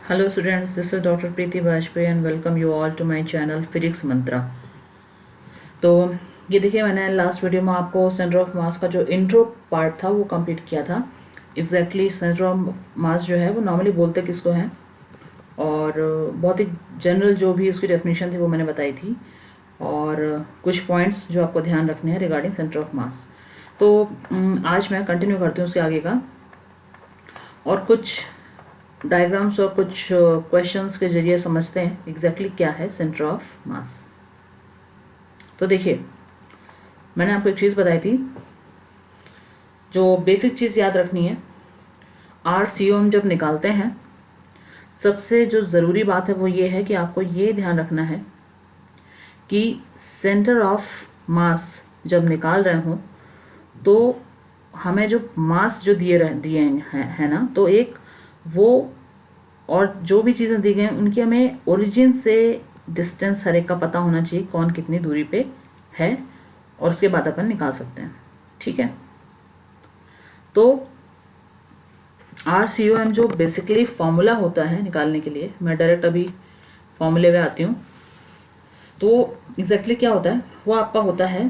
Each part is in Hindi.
Hello students, this is Dr. Preeti Bajpayee and welcome you all to my channel Physics Mantra। तो ये देखिए, मैंने लास्ट वीडियो में आपको सेंटर ऑफ मास का जो इंट्रो पार्ट था वो कंप्लीट किया था। एग्जैक्टली सेंटर ऑफ मास जो है वो नॉर्मली बोलते किसको हैं, और बहुत ही जनरल जो भी इसकी डेफिनेशन थी वो मैंने बताई थी, और कुछ पॉइंट्स जो आपको ध्यान रखने हैं रिगार्डिंग सेंटर ऑफ मास। तो आज मैं कंटिन्यू करती हूँ उसके आगे का, और कुछ डायग्राम्स और कुछ क्वेश्चंस के जरिए समझते हैं एग्जैक्टली क्या है सेंटर ऑफ मास। तो देखिए, मैंने आपको एक चीज़ बताई थी, जो बेसिक चीज़ याद रखनी है। RCOM जब निकालते हैं, सबसे जो ज़रूरी बात है वो ये है कि आपको ये ध्यान रखना है कि सेंटर ऑफ मास जब निकाल रहे हों तो हमें जो मास जो दिए हैं है ना, तो एक वो और जो भी चीज़ें दी गई हैं उनकी हमें ओरिजिन से डिस्टेंस हर एक का पता होना चाहिए, कौन कितनी दूरी पे है, और उसके बाद अपन निकाल सकते हैं। ठीक है, तो RCOM जो बेसिकली फॉर्मूला होता है निकालने के लिए, मैं डायरेक्ट अभी फॉर्मूले में आती हूँ। तो एग्जैक्टली क्या होता है, वो आपका होता है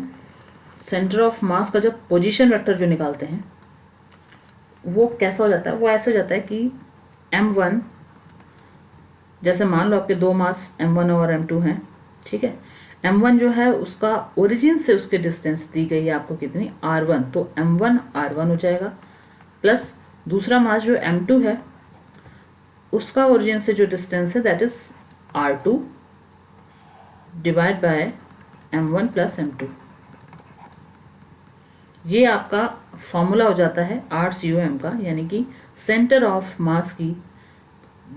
सेंटर ऑफ मास का जब पोजीशन वेक्टर जो निकालते हैं वो कैसा हो जाता है, वो ऐसा हो जाता है कि M1, जैसे मान लो आपके दो मास M1 और M2 हैं। ठीक है, M1 जो है उसका ओरिजिन से उसकी डिस्टेंस दी गई है आपको कितनी, R1, तो M1 R1 हो जाएगा, प्लस दूसरा मास जो M2 है उसका ओरिजिन से जो डिस्टेंस है that is R2 divide by M1 plus M2। ये आपका फॉर्मूला हो जाता है RCOM का, यानी कि सेंटर ऑफ मास की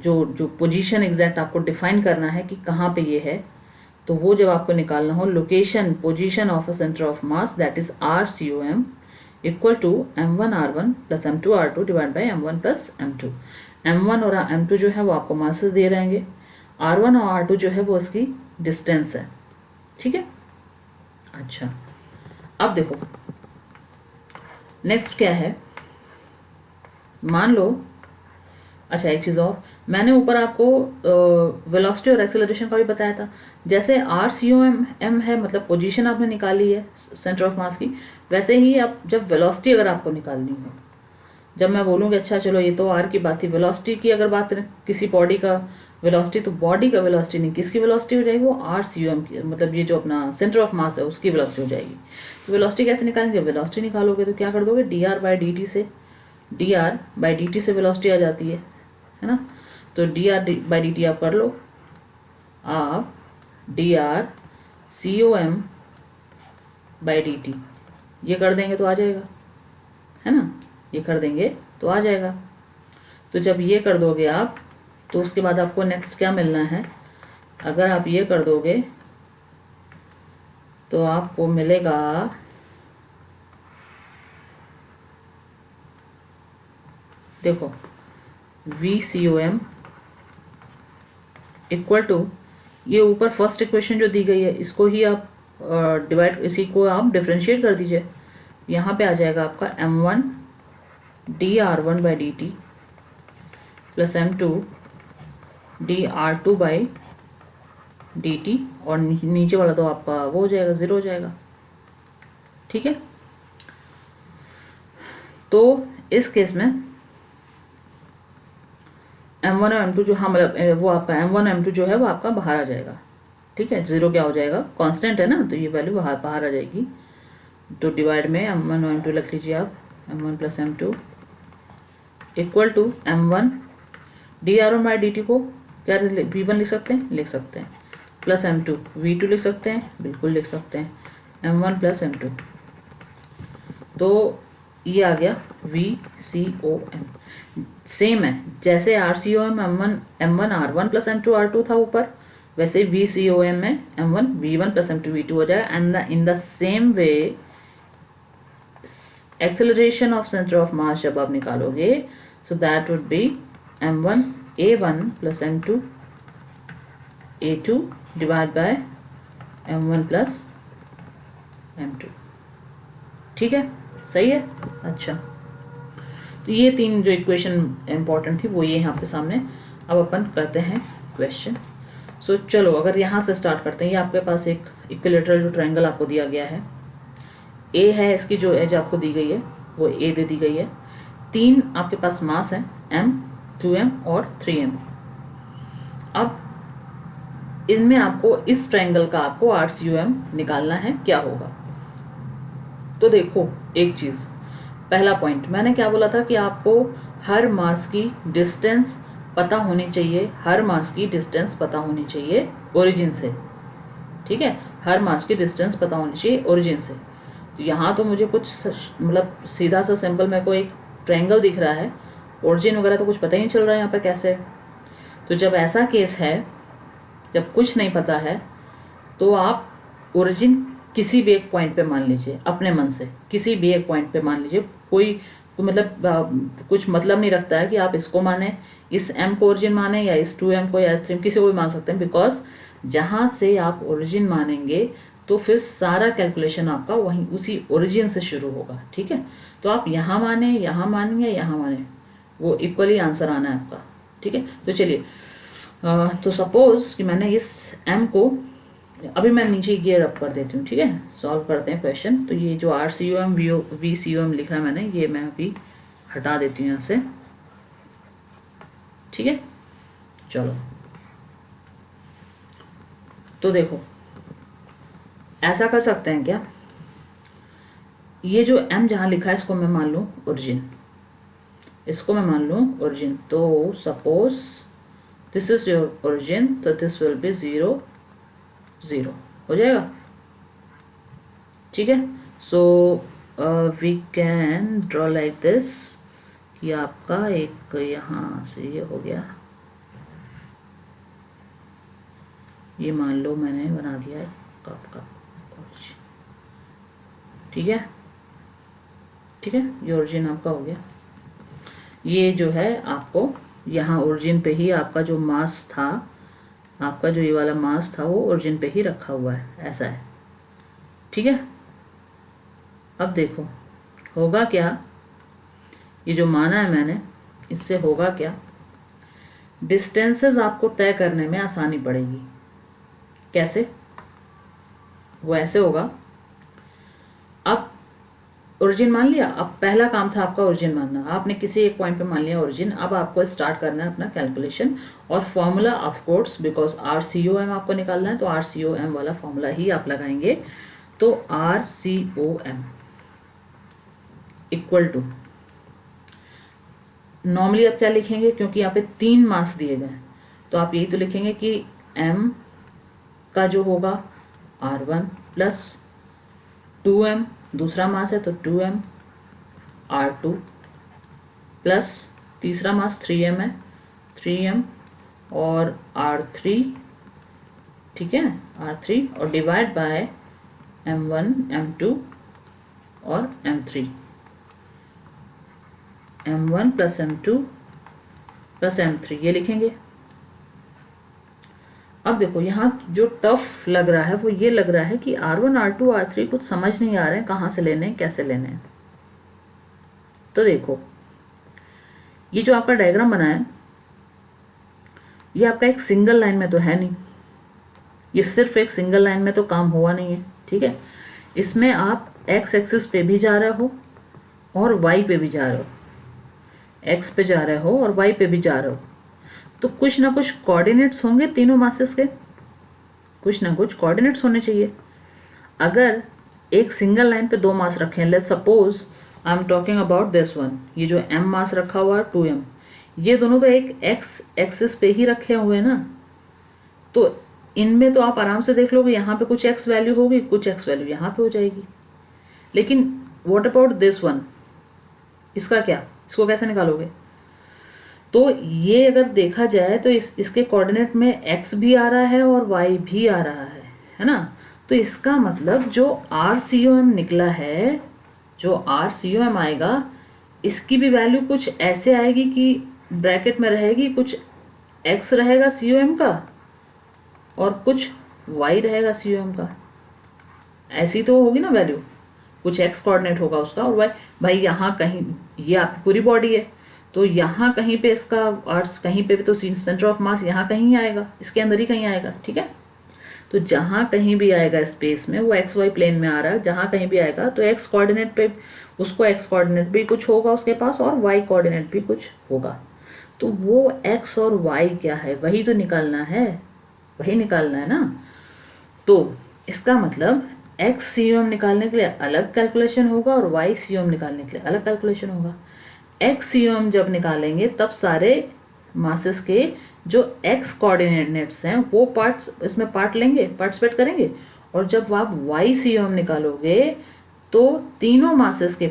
जो पोजीशन एग्जैक्ट आपको डिफाइन करना है कि कहाँ पे ये है, तो वो जब आपको निकालना हो, location position of a centre of mass that is RCOM equal to M1 R1 plus M2 R2 divide by M1 plus M2। M1 और M2 जो है वो आपको मासेस दे रहेंगे, R1 और R2 जो है वो इसकी डिस्टेंस है। ठीक है, अच्छा अब देखो नेक्स्ट क्या है, मान लो, अच्छा एक चीज़ और, मैंने ऊपर आपको वेलोसिटी और एक्सेलरेशन का भी बताया था। जैसे RCOM है, मतलब पोजीशन आपने निकाली है सेंटर ऑफ मास की, वैसे ही आप जब वेलोसिटी अगर आपको निकालनी हो, जब मैं बोलूँगी अच्छा चलो ये तो R की बात थी, वेलोसिटी की अगर बात करें किसी बॉडी का वेलोसिटी, तो बॉडी का वेलोसिटी नहीं, किसकी वेलोसिटी हो जाएगी, वो RCOM की, मतलब ये जो अपना सेंटर ऑफ मास है उसकी वेलोसिटी हो जाएगी। तो वेलोसिटी कैसे निकालेंगे, वेलोसिटी निकालोगे तो क्या कर दोगे, dr/dt से वेलोसिटी आ जाती है ना, तो dr/dt आप कर लो, आप dr/COM/dt ये कर देंगे तो आ जाएगा, है ना, ये कर देंगे तो आ जाएगा। तो जब ये कर दोगे आप, तो उसके बाद आपको नेक्स्ट क्या मिलना है, अगर आप ये कर दोगे तो आपको मिलेगा देखो VCOM इक्वल टू, ये ऊपर फर्स्ट इक्वेशन जो दी गई है इसको ही आप इसी को आप डिफ्रेंशिएट कर दीजिए, यहाँ पे आ जाएगा आपका M1 dr1/dt plus M2 dr2/dt, और नीचे वाला तो आपका वो हो जाएगा, 0 हो जाएगा। ठीक है, तो इस केस में M1 और M2 जो, हाँ मतलब वो आपका M1 M2 जो है वो आपका बाहर आ जाएगा। ठीक है, 0 क्या हो जाएगा, कांस्टेंट है ना, तो ये वैल्यू बाहर आ जाएगी। तो डिवाइड में M1 और M2 लिख लीजिए आप, M1 plus M2 equal to M1 dr1/dt को क्या V1 लिख सकते हैं, प्लस M2 V2 लिख सकते हैं, बिल्कुल लिख सकते हैं, M1 प्लस M2, तो ये आ गया VCOM। सेम है, जैसे RCOM M1 R1 plus M2 R2 था ऊपर, वैसे VCOM में M1 V1 plus M2 V2 हो जाएगा। And in the same way acceleration of centre of मास जब आप निकालोगे, so that would be M1 A1 plus M2 A2 divide by M1 plus M2। ठीक है, सही है, अच्छा। तो ये तीन जो इक्वेशन इंपॉर्टेंट थी वो ये यहाँ पे सामने अब अपन करते हैं क्वेश्चन। सो चलो अगर यहाँ से स्टार्ट करते हैं। ये आपके पास एक इक्विलेटरल जो ट्रायंगल आपको दिया गया है, ए है, इसकी जो एज आपको दी गई है वो ए दे दी गई है। 3 आपके पास मास है, m, 2m और 3m। अब इनमें आपको इस ट्रायंगल का आपको RCOM निकालना है, क्या होगा। तो देखो एक चीज़, पहला पॉइंट मैंने क्या बोला था कि आपको हर मास की डिस्टेंस पता होनी चाहिए, हर मास की डिस्टेंस पता होनी चाहिए ओरिजिन से, ठीक है। हर मास की डिस्टेंस पता होनी चाहिए ओरिजिन से। तो यहाँ तो मुझे कुछ मतलब सीधा सा सिंपल मेरे को एक ट्रायंगल दिख रहा है, ओरिजिन वगैरह तो कुछ पता ही नहीं चल रहा है यहाँ पे कैसे। तो जब ऐसा केस है, जब कुछ नहीं पता है, तो आप ओरिजिन किसी भी एक पॉइंट पे मान लीजिए, अपने मन से किसी भी एक पॉइंट पे मान लीजिए। कोई मतलब कुछ मतलब नहीं रखता है कि आप इसको माने, इस m को ओरिजिन माने, या इस 2m को, या इस 3m, किसी को भी मान सकते हैं। बिकॉज जहाँ से आप ओरिजिन मानेंगे तो फिर सारा कैलकुलेशन आपका वहीं उसी ओरिजिन से शुरू होगा, ठीक है। तो आप यहाँ माने, यहाँ माने या यहाँ माने, वो इक्वली आंसर आना है आपका, ठीक है। तो चलिए, तो सपोज कि मैंने इस m को, अभी मैं नीचे गियर अप कर देती हूँ, ठीक है। सॉल्व करते हैं क्वेश्चन। तो ये जो RCOM VCOM लिखा है मैंने, ये मैं अभी हटा देती हूँ यहाँ से, ठीक है। चलो तो देखो, ऐसा कर सकते हैं क्या, ये जो m जहाँ लिखा है इसको मैं मान लूँ ओरिजिन, इसको मैं मान लूँ ओरिजिन। तो suppose this is your origin, तो दिस विल बी 0 0 हो जाएगा, ठीक है। So we can draw like this कि आपका एक यहाँ से ये हो गया, ये मान लो मैंने बना दिया है आपका, ठीक है, ठीक है। ये ओरिजिन आपका हो गया। ये जो है आपको यहाँ ओरिजिन पे ही आपका जो मास था, आपका जो ये वाला मास था वो ओरिजिन पे ही रखा हुआ है, ऐसा है, ठीक है। अब देखो होगा क्या, ये जो माना है मैंने, इससे होगा क्या, डिस्टेंसेस आपको तय करने में आसानी पड़ेगी। कैसे, वो ऐसे होगा, अब ओरिजिन मान लिया, अब पहला काम था आपका ओरिजिन मानना, आपने किसी एक पॉइंट पे मान लिया ओरिजिन। अब आपको स्टार्ट करना है अपना कैलकुलेशन, और formula of course, because RCOM आपको निकालना है, तो RCOM वाला फॉर्मूला ही आप लगाएंगे। तो RCOM इक्वल टू, नॉर्मली आप क्या लिखेंगे, क्योंकि यहाँ पे 3 मास दिए गए हैं, तो आप यही तो लिखेंगे कि m का जो होगा R1 प्लस 2m, दूसरा मास है तो 2m, R2 प्लस तीसरा मास 3m है, 3m और R3, ठीक है, R3, और डिवाइड बाय m1 m2 और m3, m1 plus m2 plus m3, ये लिखेंगे। अब देखो यहाँ जो टफ लग रहा है वो ये लग रहा है कि R1 R2 R3 कुछ समझ नहीं आ रहे हैं, कहाँ से लेने हैं, कैसे लेने हैं। तो देखो ये जो आपका डायग्राम बना है, ये आपका एक सिंगल लाइन में तो है नहीं, ये सिर्फ एक सिंगल लाइन में तो काम हुआ नहीं है, ठीक है। इसमें आप x एक्सिस पे भी जा रहे हो और y पे भी जा रहे हो, x पे जा रहे हो और y पे भी जा रहे हो, तो कुछ ना कुछ कोऑर्डिनेट्स होंगे तीनों मासेस के, कुछ ना कुछ कोऑर्डिनेट्स होने चाहिए। अगर एक सिंगल लाइन पे 2 मास रखे हैं, let's suppose I am talking about this one, ये जो m मास रखा हुआ है 2m, ये दोनों तो एक x एक्सिस पे ही रखे हुए हैं ना, तो इनमें तो आप आराम से देख लोगे, यहाँ पे कुछ x वैल्यू होगी, कुछ x वैल्यू यहाँ पे हो जाएगी। लेकिन व्हाट अबाउट दिस वन, इसका क्या, इसको कैसे निकालोगे। तो ये अगर देखा जाए तो इसके कोऑर्डिनेट में x भी आ रहा है और y भी आ रहा है ना। तो इसका मतलब जो RCOM निकला है, जो RCOM आएगा, इसकी भी वैल्यू कुछ ऐसे आएगी कि ब्रैकेट में रहेगी, कुछ x रहेगा COM का और कुछ y रहेगा COM का, ऐसी तो होगी ना वैल्यू, कुछ x कोऑर्डिनेट होगा उसका और y। भाई यहाँ कहीं ये आपकी पूरी बॉडी है, तो यहाँ कहीं पे इसका अर्थ कहीं पे भी तो सेंटर ऑफ मास यहाँ कहीं आएगा, इसके अंदर ही कहीं आएगा, ठीक है। तो जहाँ कहीं भी आएगा स्पेस में, वो एक्स वाई प्लेन में आ रहा है, जहाँ कहीं भी आएगा तो एक्स कोऑर्डिनेट पे उसको एक्स कोऑर्डिनेट भी कुछ होगा उसके पास और वाई कोऑर्डिनेट भी कुछ होगा। तो वो एक्स और वाई क्या है वही तो निकालना है, वही निकालना है ना। तो इसका मतलब एक्स सी एम निकालने के लिए अलग कैलकुलेशन होगा और वाई सी एम निकालने के लिए अलग कैलकुलेशन होगा। एक्स सी एम जब निकालेंगे तब सारे मासेस के जो एक्स कोऑर्डिनेट्स हैं वो पार्ट्स इसमें पार्ट लेंगे, पार्टिसिपेट करेंगे। और जब आप वाई सी एम निकालोगे तो तीनों मासेस के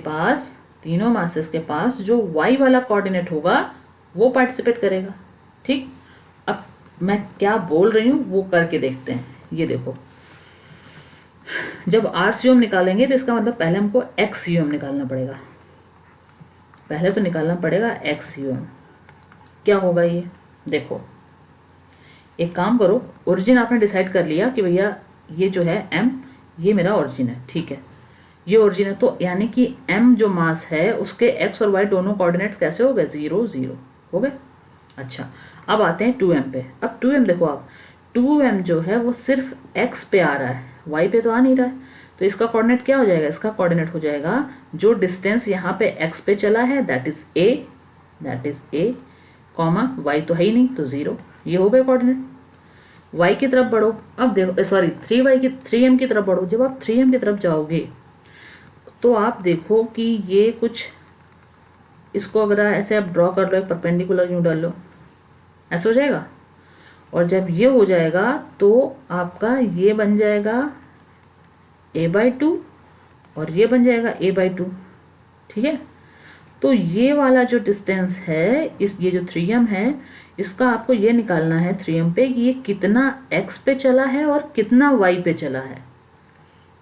पास जो वाई वाला कोऑर्डिनेट होगा वो पार्टिसिपेट करेगा, ठीक। अब मैं क्या बोल रही हूँ वो करके देखते हैं। ये देखो, जब आर सी एम निकालेंगे तो इसका मतलब पहले हमको एक्स सी एम निकालना पड़ेगा, पहले तो निकालना पड़ेगा एक्स सी एम। क्या होगा ये देखो, एक काम करो, ओरिजिन आपने डिसाइड कर लिया कि भैया ये जो है m ये मेरा ओरिजिन है, ठीक है, ये ओरिजिन है। तो यानी कि m जो मास है उसके x और y दोनों कोऑर्डिनेट्स कैसे हो गए, 0 0 हो गए। अच्छा, अब आते हैं 2m पे। अब 2m देखो आप, 2m जो है वो सिर्फ x पे आ रहा है, y पे तो आ नहीं रहा है। तो इसका कोऑर्डिनेट क्या हो जाएगा, इसका कोऑर्डिनेट हो जाएगा जो डिस्टेंस यहाँ पे x पे चला है that is a comma y तो है ही नहीं तो 0, ये हो गए कोऑर्डिनेट। y की तरफ बढ़ो, अब देखो सॉरी 3m की तरफ बढ़ो। जब आप 3m की तरफ जाओगे तो आप देखो कि ये कुछ, इसको अगर ऐसे आप ड्रॉ कर लो, एक परपेंडिकुलर यूं डाल लो, ऐसा हो जाएगा। और जब ये हो जाएगा तो आपका ये बन जाएगा a/2 और ये बन जाएगा a/2, ठीक है। तो ये वाला जो डिस्टेंस है ये जो 3m है इसका आपको ये निकालना है 3m पे कि ये कितना x पे चला है और कितना y पे चला है।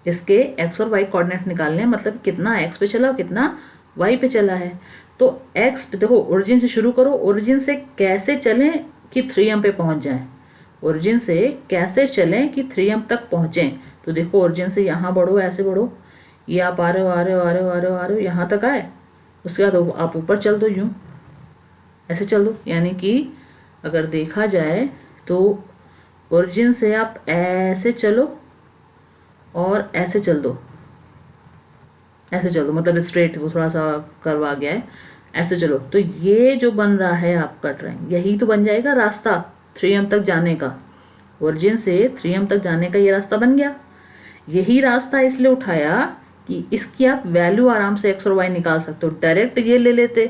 इसके x और y कोऑर्डिनेट निकालने हैं, मतलब कितना x पे चला और कितना y पे चला है। तो x पे देखो, ओरिजिन से शुरू करो, ओरिजिन से कैसे चलें कि 3m पे पहुंच जाएं, ओरिजिन से कैसे चलें कि 3m तक पहुंचें। तो देखो ओरिजिन से यहाँ बढ़ो, ऐसे बढ़ो, ये आप आ रहे हो यहाँ तक आए, उसके बाद आप ऊपर चल दो, यूं ऐसे चल दो। यानी कि अगर देखा जाए तो ओरिजिन से आप ऐसे चलो और ऐसे चल दो, ऐसे चल दो, मतलब स्ट्रेट, वो थोड़ा सा कर्व आ गया है, ऐसे चलो। तो ये जो बन रहा है आप कट रहे हैं, यही तो बन जाएगा रास्ता 3m तक जाने का। ओरिजिन से 3m तक जाने का ये रास्ता बन गया। यही रास्ता इसलिए उठाया कि इसकी आप वैल्यू आराम से x और y निकाल सकते हो। डायरेक्ट ये ले लेते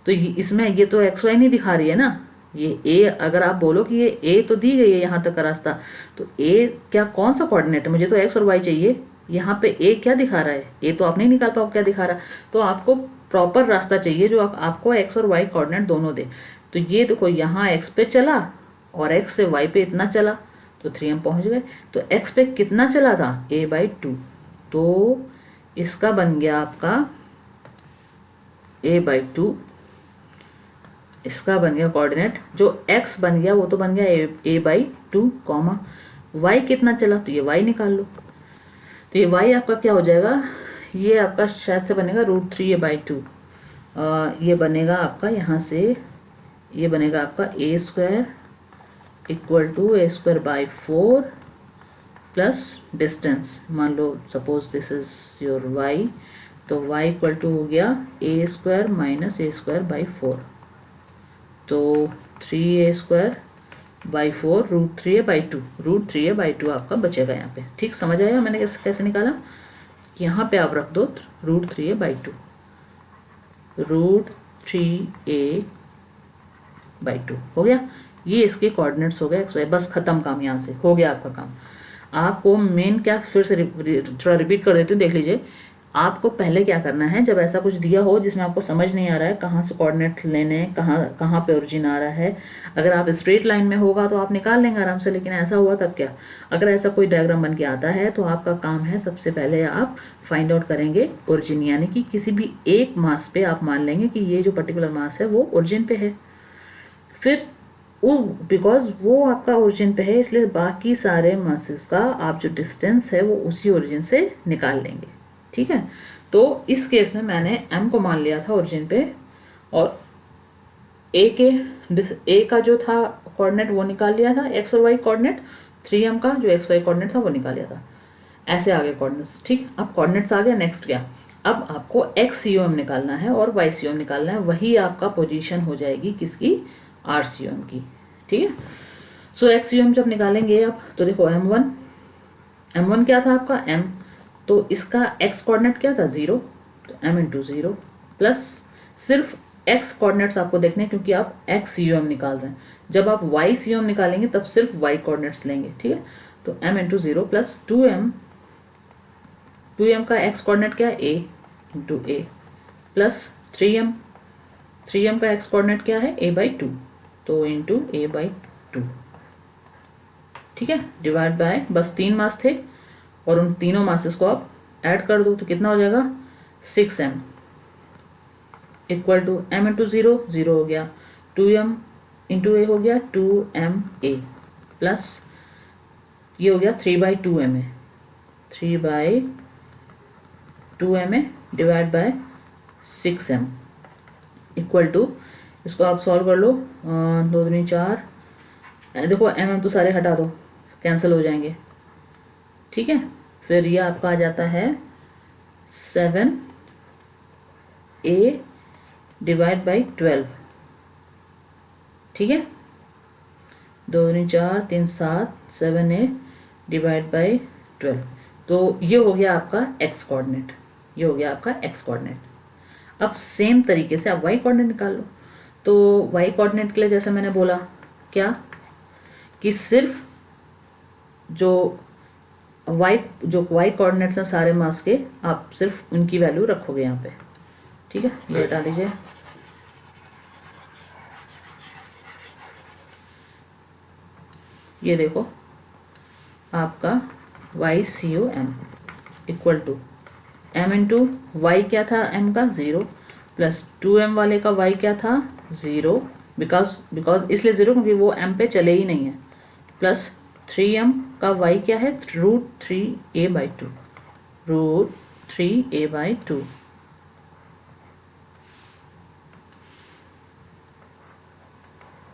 तो इसमें ये तो x y नहीं दिखा रही है ना, ये a, अगर आप बोलो कि ये a तो दी गई है यहाँ तक का रास्ता, तो a क्या कौन सा कोऑर्डिनेट है, मुझे तो x और y चाहिए, यहाँ पे a क्या दिखा रहा है, a तो आप नहीं निकाल पाओ क्या दिखा रहा है। तो आपको प्रॉपर रास्ता चाहिए जो आपको x और y कोऑर्डिनेट दोनों दे। तो ये देखो यहाँ x पे चला और x से y पे इतना चला तो 3m पहुँच गए। तो x पे कितना चला था, a/2, तो इसका बन गया आपका a/2, इसका बन गया कोऑर्डिनेट। जो x बन गया वो तो बन गया a/2 कॉमा y कितना चला, तो ये y निकाल लो। तो ये y आपका क्या हो जाएगा, ये आपका शायद से बनेगा √3a/2, ये बनेगा आपका यहाँ से, ये बनेगा आपका a² = a²/4 प्लस डिस्टेंस, मान लो suppose this is your y, तो y = हो गया a² - a²/4, तो 3a² बाई 4 √3a/2 आपका बचेगा यहाँ पे। ठीक समझ आया मैंने कैसे निकाला, कि यहाँ पे आप रख दो √3a/2, √3a/2 हो गया। ये इसके कोऑर्डिनेट्स हो गए x y, बस खत्म काम, यहाँ से हो गया आपका काम। आपको मेन क्या, फिर से थोड़ा रिपीट कर देती हूँ, देख लीजिए। आपको पहले क्या करना है, जब ऐसा कुछ दिया हो जिसमें आपको समझ नहीं आ रहा है कहाँ से कोऑर्डिनेट लेने हैं, कहाँ पे ओरिजिन आ रहा है, अगर आप स्ट्रेट लाइन में होगा तो आप निकाल लेंगे आराम से, लेकिन ऐसा हुआ तब क्या। अगर ऐसा कोई डायग्राम बन के आता है तो आपका काम है, सबसे पहले आप फाइंड आउट करेंगे ओरिजिन, यानी कि किसी भी एक मास पे आप मान लेंगे कि ये जो पर्टिकुलर मास है वो ओरिजिन पे है। फिर वो बिकॉज वो आपका ओरिजिन पे है, इसलिए बाकी सारे मासेस का आप जो डिस्टेंस है वो उसी ओरिजिन से निकाल लेंगे। ठीक है, तो इस केस में मैंने m को मान लिया था ओरिजिन पे, और ए का जो था कोऑर्डिनेट वो निकाल लिया था, एक्स और वाई कोऑर्डिनेट, 3m का जो एक्स वाई कोऑर्डिनेट था वो निकाल लिया था। ऐसे आ गए कोऑर्डिनेट्स। ठीक, अब कोऑर्डिनेट्स आ गया, नेक्स्ट क्या, अब आपको एक्स सी ओ एम निकालना है और वाई सी ओ एम निकालना है, वही आपका पोजीशन हो जाएगी किसकी, आर सी ओ एम की। ठीक है, सो एक्स सी ओ एम जब निकालेंगे आप तो देखो m1 क्या था आपका m, तो इसका x कोऑर्डिनेट क्या था 0, तो m इंटू 0 प्लस सिर्फ x कोऑर्डिनेट्स आपको देखने हैं क्योंकि आप x सी ओ एम निकाल रहे हैं। जब आप y सी ओ एम निकालेंगे तब सिर्फ y कोऑर्डिनेट्स लेंगे। ठीक है, तो m इंटू 0 प्लस 2m का x कोऑर्डिनेट क्या है a into a plus 3m का x कोऑर्डिनेट क्या है a बाई 2, तो इंटू a बाई 2। ठीक है, डिवाइड बाय, बस 3 मास थे और उन तीनों मासेस को आप ऐड कर दो तो कितना हो जाएगा 6m equal to m into 0 0 हो गया, 2m इंटू a हो गया 2ma प्लस ये हो गया 3/2ma, 3/2ma divide by 6m equal to, इसको आप सॉल्व कर लो, 2 दूनी 4, देखो mm तो सारे हटा दो, कैंसिल हो जाएंगे। ठीक है, फिर ये आपका आ जाता है 7a डिवाइड बाई 12। ठीक है, 2 दूनी 4, 3 7, 7a डिवाइड बाई 12, तो ये हो गया आपका x कोऑर्डिनेट, ये हो गया आपका x कोऑर्डिनेट। अब सेम तरीके से आप y कोऑर्डिनेट निकाल लो, तो y कोऑर्डिनेट के लिए जैसे मैंने बोला क्या कि सिर्फ जो y कोऑर्डिनेट्स हैं सारे मास के, आप सिर्फ उनकी वैल्यू रखोगे यहाँ पे। ठीक है, ये हटा लीजिए, ये देखो आपका Y C O M equal to m into Y क्या था m का 0 प्लस 2m वाले का y क्या था 0, बिकॉज इसलिए 0 क्योंकि वो m पे चले ही नहीं है, प्लस 3m का y क्या है √3a by 2, √3a by 2,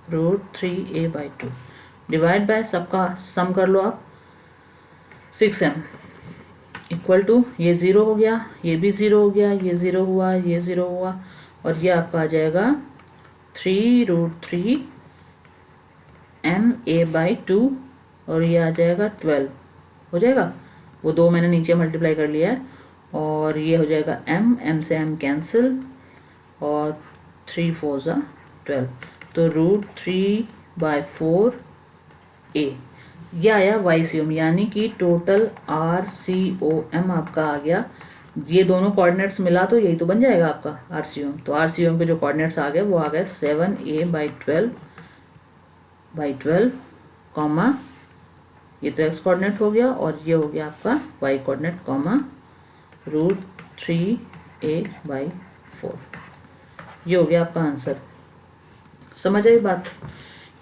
√3a by 2 divide by, सबका सम कर लो आप, 6m इक्वल टू, ये 0 हो गया, ये भी 0 हो गया, ये 0 हुआ, ये 0 हुआ, और ये आपका आ जाएगा 3√3ma बाई 2, और ये आ जाएगा 12 हो जाएगा, वो 2 मैंने नीचे मल्टीप्लाई कर लिया है, और ये हो जाएगा m से m कैंसिल, और 3 4 ज़ा 12, तो √3/4a ये आया वाई सी ओम, यानी कि total R C O M आपका आ गया। ये दोनों कोऑर्डिनेट्स मिला तो यही तो बन जाएगा आपका आर सी ओम। तो आर सी ओम के जो कोऑर्डिनेट्स आ गए वो आ गए 7a/12 कॉमा, ये तो एक्स कोऑर्डिनेट हो गया, और ये हो गया आपका वाई कोऑर्डिनेट कॉमा √3a/4, ये हो गया आपका आंसर। समझ आई बात?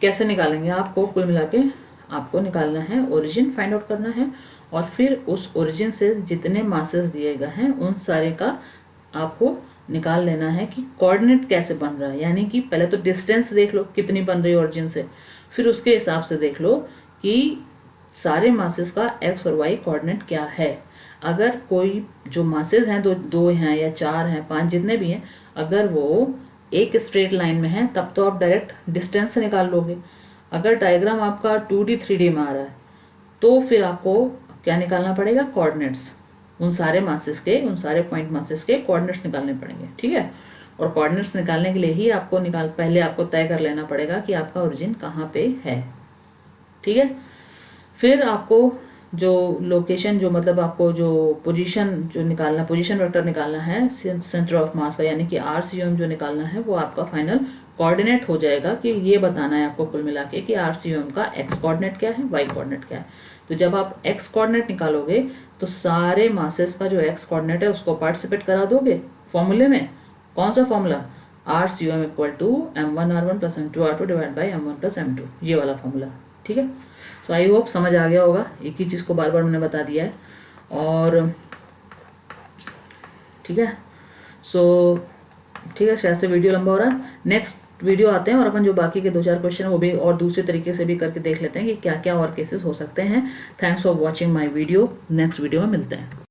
कैसे निकालेंगे, आपको कुल मिला के आपको निकालना है, ओरिजिन फाइंड आउट करना है, और फिर उस ओरिजिन से जितने मासेस दिए गए हैं उन सारे का आपको निकाल लेना है कि कोऑर्डिनेट कैसे बन रहा है। यानी कि पहले तो डिस्टेंस देख लो कितनी बन रही है ओरिजिन से, फिर उसके हिसाब से देख लो कि सारे मासेस का एक्स और वाई कोऑर्डिनेट क्या है। अगर कोई जो मासेस हैं, दो हैं या 4 हैं 5 जितने भी हैं, अगर वो एक स्ट्रेट लाइन में है तब तो आप डायरेक्ट डिस्टेंस से निकाल लोगे। अगर डायग्राम आपका 2D 3D में आ रहा है तो फिर आपको क्या निकालना पड़ेगा, कोऑर्डिनेट्स, उन सारे मासेस के, उन सारे पॉइंट मासेस के कोऑर्डिनेट्स निकालने पड़ेंगे। ठीक है, और कोऑर्डिनेट्स निकालने के लिए ही आपको पहले आपको तय कर लेना पड़ेगा कि आपका ओरिजिन कहाँ पे है। ठीक है, फिर आपको जो लोकेशन, जो मतलब आपको जो पोजीशन जो निकालना, पोजीशन वेक्टर निकालना है सेंटर ऑफ मास का, यानी कि RCOM जो निकालना है वो आपका फाइनल कोऑर्डिनेट हो जाएगा। कि ये बताना है आपको कुल मिला के कि RCOM का एक्स कोऑर्डिनेट क्या है, वाई कोऑर्डिनेट क्या है। तो जब आप एक्स कोऑर्डिनेट निकालोगे तो सारे मासेस का जो एक्स कोऑर्डिनेट है उसको पार्टिसिपेट करा दोगे फॉर्मूले में। कौन सा formula, RCOM equal to m1r1 plus m2r2 divide by m1 plus m2, ये वाला फॉर्मूला। ठीक है, तो आई होप समझ आ गया होगा, एक ही चीज़ को बार बार मैंने बता दिया है। और ठीक है, सो ठीक है, शायद से वीडियो लंबा हो रहा है। नेक्स्ट वीडियो आते हैं और अपन जो बाकी के 2-4 क्वेश्चन है वो भी और दूसरे तरीके से भी करके देख लेते हैं कि क्या क्या और केसेस हो सकते हैं। Thanks for watching my video. Next video में मिलते हैं।